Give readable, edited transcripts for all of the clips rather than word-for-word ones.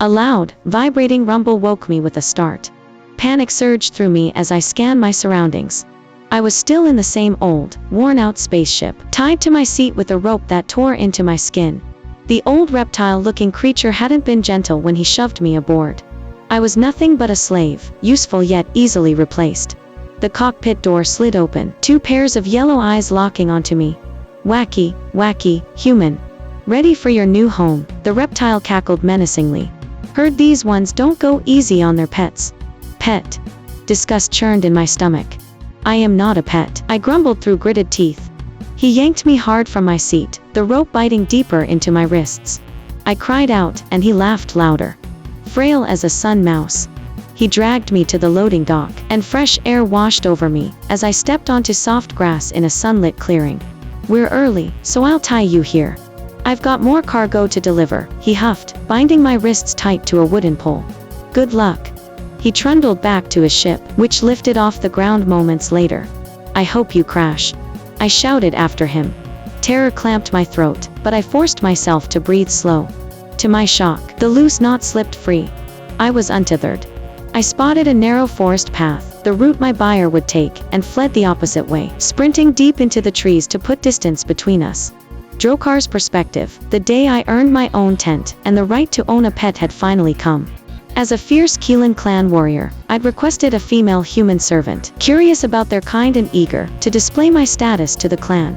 A loud, vibrating rumble woke me with a start. Panic surged through me as I scanned my surroundings. I was still in the same old, worn-out spaceship, tied to my seat with a rope that tore into my skin. The old reptile-looking creature hadn't been gentle when he shoved me aboard. I was nothing but a slave, useful yet easily replaced. The cockpit door slid open, 2 pairs of yellow eyes locking onto me. Wacky, wacky, human. Ready for your new home, the reptile cackled menacingly. Heard these ones don't go easy on their pets. Pet. Disgust churned in my stomach. I am not a pet, I grumbled through gritted teeth. He yanked me hard from my seat, the rope biting deeper into my wrists. I cried out, and he laughed louder. Frail as a sun mouse. He dragged me to the loading dock, and fresh air washed over me as I stepped onto soft grass in a sunlit clearing. We're early, so I'll tie you here. I've got more cargo to deliver, he huffed, binding my wrists tight to a wooden pole. Good luck. He trundled back to his ship, which lifted off the ground moments later. I hope you crash. I shouted after him. Terror clamped my throat, but I forced myself to breathe slow. To my shock, the loose knot slipped free. I was untethered. I spotted a narrow forest path, the route my buyer would take, and fled the opposite way, sprinting deep into the trees to put distance between us. Drokhar's perspective, the day I earned my own tent, and the right to own a pet had finally come. As a fierce Keelan clan warrior, I'd requested a female human servant, curious about their kind and eager to display my status to the clan.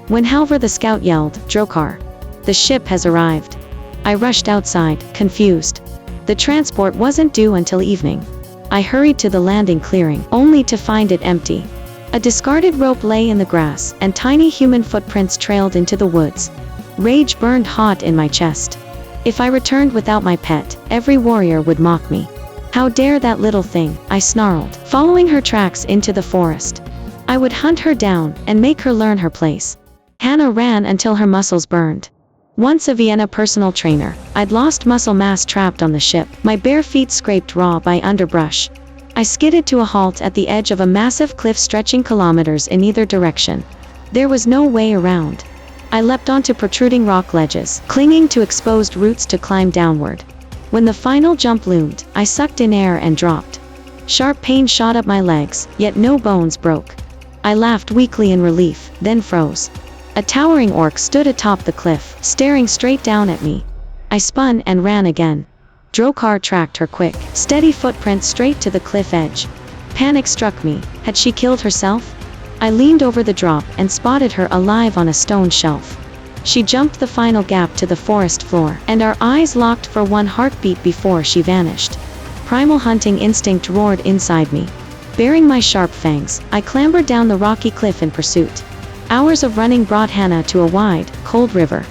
When Halvar the scout yelled, "Drokahr, the ship has arrived," I rushed outside, confused. The transport wasn't due until evening. I hurried to the landing clearing, only to find it empty. A discarded rope lay in the grass, and tiny human footprints trailed into the woods. Rage burned hot in my chest. If I returned without my pet, every warrior would mock me. How dare that little thing, I snarled, following her tracks into the forest. I would hunt her down, and make her learn her place. Hannah ran until her muscles burned. Once a Vienna personal trainer, I'd lost muscle mass trapped on the ship, my bare feet scraped raw by underbrush. I skidded to a halt at the edge of a massive cliff stretching kilometers in either direction. There was no way around. I leapt onto protruding rock ledges, clinging to exposed roots to climb downward. When the final jump loomed, I sucked in air and dropped. Sharp pain shot up my legs, yet no bones broke. I laughed weakly in relief, then froze. A towering orc stood atop the cliff, staring straight down at me. I spun and ran again. Drokahr tracked her quick, steady footprint straight to the cliff edge. Panic struck me. Had she killed herself? I leaned over the drop and spotted her alive on a stone shelf. She jumped the final gap to the forest floor, and our eyes locked for one heartbeat before she vanished. Primal hunting instinct roared inside me. Baring my sharp fangs, I clambered down the rocky cliff in pursuit. Hours of running brought Hannah to a wide, cold river.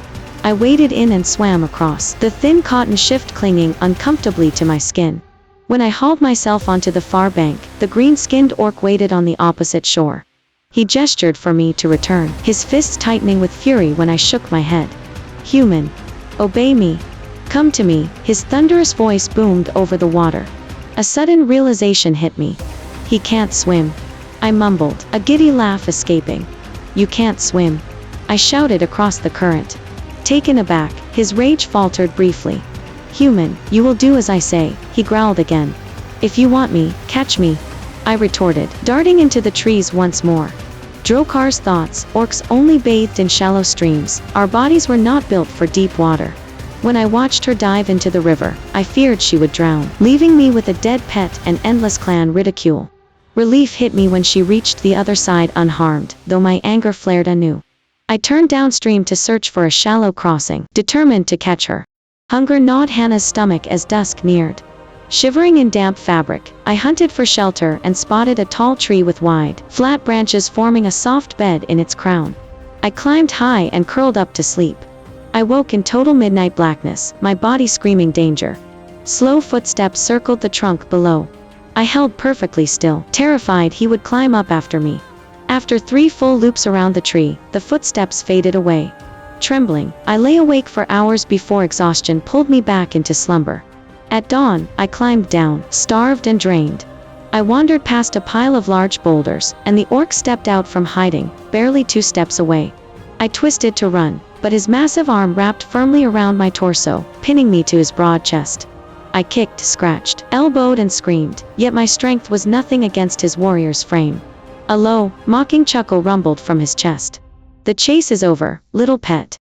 I waded in and swam across, the thin cotton shift clinging uncomfortably to my skin. When I hauled myself onto the far bank, the green-skinned orc waited on the opposite shore. He gestured for me to return, his fists tightening with fury when I shook my head. "Human. Obey me. Come to me," his thunderous voice boomed over the water. A sudden realization hit me. "He can't swim," I mumbled, a giddy laugh escaping. "You can't swim," I shouted across the current. Taken aback, his rage faltered briefly. "Human, you will do as I say," he growled again. "If you want me, catch me," I retorted, darting into the trees once more. Drokhar's thoughts, orcs only bathed in shallow streams, our bodies were not built for deep water. When I watched her dive into the river, I feared she would drown, leaving me with a dead pet and endless clan ridicule. Relief hit me when she reached the other side unharmed, though my anger flared anew. I turned downstream to search for a shallow crossing, determined to catch her. Hunger gnawed Hannah's stomach as dusk neared. Shivering in damp fabric, I hunted for shelter and spotted a tall tree with wide, flat branches forming a soft bed in its crown. I climbed high and curled up to sleep. I woke in total midnight blackness, my body screaming danger. Slow footsteps circled the trunk below. I held perfectly still, terrified he would climb up after me. After 3 full loops around the tree, the footsteps faded away. Trembling, I lay awake for hours before exhaustion pulled me back into slumber. At dawn, I climbed down, starved and drained. I wandered past a pile of large boulders, and the orc stepped out from hiding, barely 2 steps away. I twisted to run, but his massive arm wrapped firmly around my torso, pinning me to his broad chest. I kicked, scratched, elbowed, and screamed, yet my strength was nothing against his warrior's frame. A low, mocking chuckle rumbled from his chest. The chase is over, little pet.